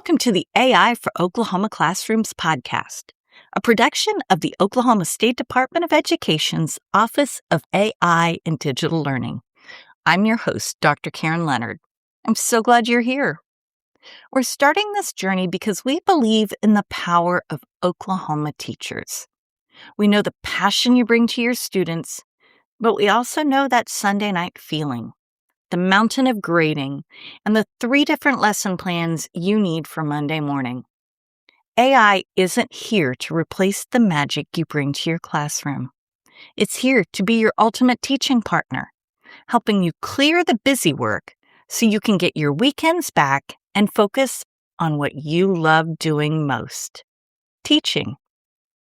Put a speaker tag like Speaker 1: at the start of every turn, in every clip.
Speaker 1: Welcome to the AI for Oklahoma Classrooms podcast, a production of the Oklahoma State Department of Education's Office of AI and Digital Learning. I'm your host, Dr. Karen Leonard. I'm so glad you're here. We're starting this journey because we believe in the power of Oklahoma teachers. We know the passion you bring to your students, but we also know that Sunday night feeling, the mountain of grading, and the 3 different lesson plans you need for Monday morning. AI isn't here to replace the magic you bring to your classroom. It's here to be your ultimate teaching partner, helping you clear the busy work so you can get your weekends back and focus on what you love doing most, teaching.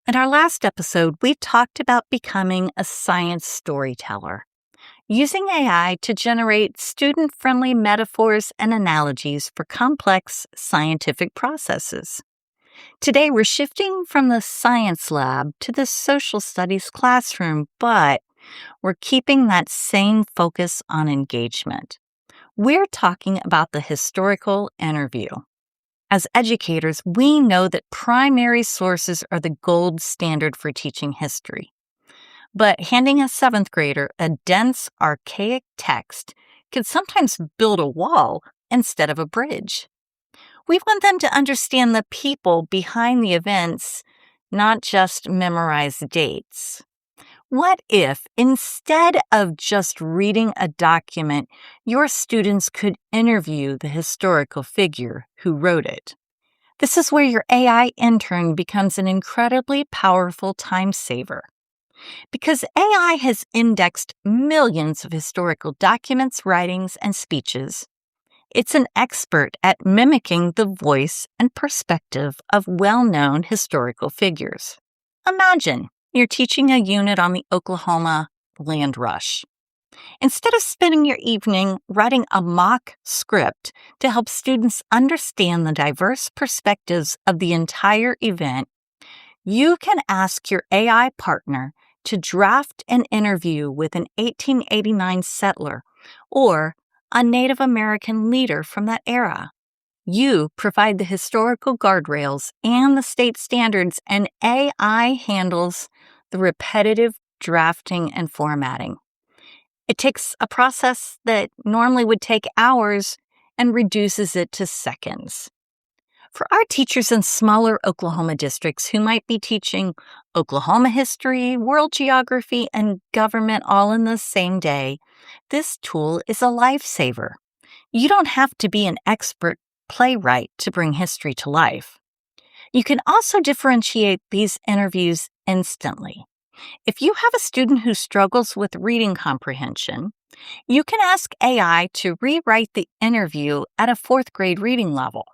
Speaker 1: In our last episode, we talked about becoming a science storyteller, using AI to generate student-friendly metaphors and analogies for complex scientific processes. Today, we're shifting from the science lab to the social studies classroom, but we're keeping that same focus on engagement. We're talking about the historical interview. As educators, we know that primary sources are the gold standard for teaching history. But handing a 7th grader a dense, archaic text can sometimes build a wall instead of a bridge. We want them to understand the people behind the events, not just memorize dates. What if, instead of just reading a document, your students could interview the historical figure who wrote it? This is where your AI intern becomes an incredibly powerful time saver. Because AI has indexed millions of historical documents, writings, and speeches, it's an expert at mimicking the voice and perspective of well-known historical figures. Imagine you're teaching a unit on the Oklahoma land rush. Instead of spending your evening writing a mock script to help students understand the diverse perspectives of the entire event, you can ask your AI partner to draft an interview with an 1889 settler or a Native American leader from that era. You provide the historical guardrails and the state standards, and AI handles the repetitive drafting and formatting. It takes a process that normally would take hours and reduces it to seconds. For our teachers in smaller Oklahoma districts who might be teaching Oklahoma history, world geography, and government all in the same day, this tool is a lifesaver. You don't have to be an expert playwright to bring history to life. You can also differentiate these interviews instantly. If you have a student who struggles with reading comprehension, you can ask AI to rewrite the interview at a 4th grade reading level.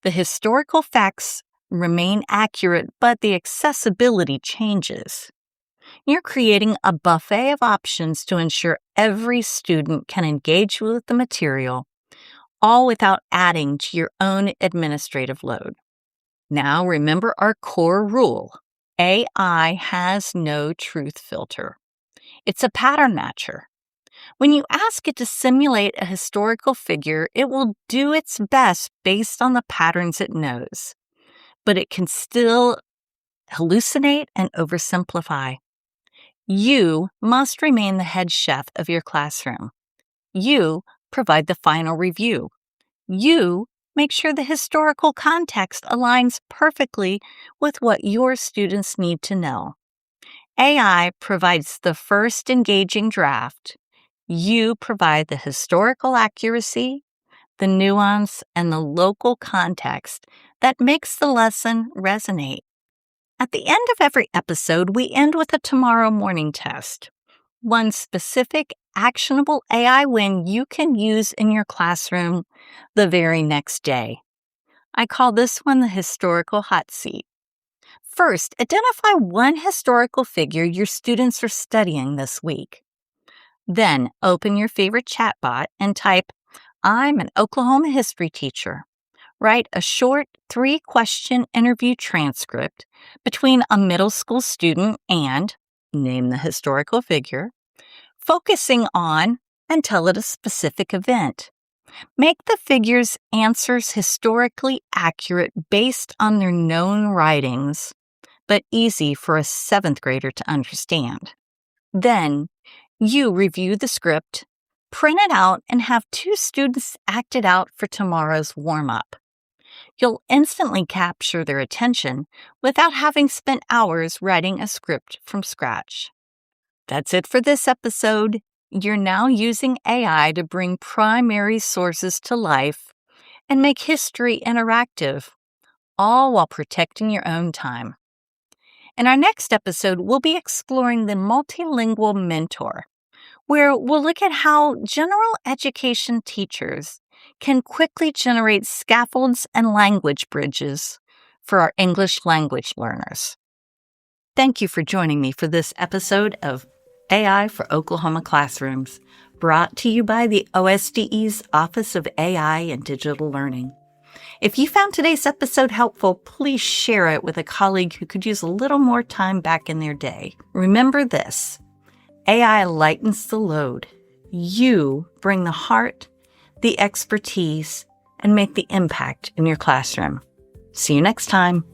Speaker 1: The historical facts remain accurate, but the accessibility changes. You're creating a buffet of options to ensure every student can engage with the material, all without adding to your own administrative load. Now, remember our core rule. AI has no truth filter. It's a pattern matcher. When you ask it to simulate a historical figure, it will do its best based on the patterns it knows. But it can still hallucinate and oversimplify. You must remain the head chef of your classroom. You provide the final review. You make sure the historical context aligns perfectly with what your students need to know. AI provides the first engaging draft. You provide the historical accuracy, the nuance, and the local context that makes the lesson resonate. At the end of every episode, we end with a tomorrow morning test, one specific actionable AI win you can use in your classroom the very next day. I call this one the historical hot seat. First, identify one historical figure your students are studying this week. Then, open your favorite chatbot and type, "I'm an Oklahoma history teacher." Write a short 3-question interview transcript between a middle school student and name the historical figure, focusing on and tell it a specific event. Make the figures' answers historically accurate based on their known writings, but easy for a 7th grader to understand. Then, you review the script, print it out, and have 2 students act it out for tomorrow's warm-up. You'll instantly capture their attention without having spent hours writing a script from scratch. That's it for this episode. You're now using AI to bring primary sources to life and make history interactive, all while protecting your own time. In our next episode, we'll be exploring the multilingual mentor, where we'll look at how general education teachers can quickly generate scaffolds and language bridges for our English language learners. Thank you for joining me for this episode of AI for Oklahoma Classrooms, brought to you by the OSDE's Office of AI and Digital Learning. If you found today's episode helpful, please share it with a colleague who could use a little more time back in their day. Remember this: AI lightens the load. You bring the heart, the expertise, and make the impact in your classroom. See you next time.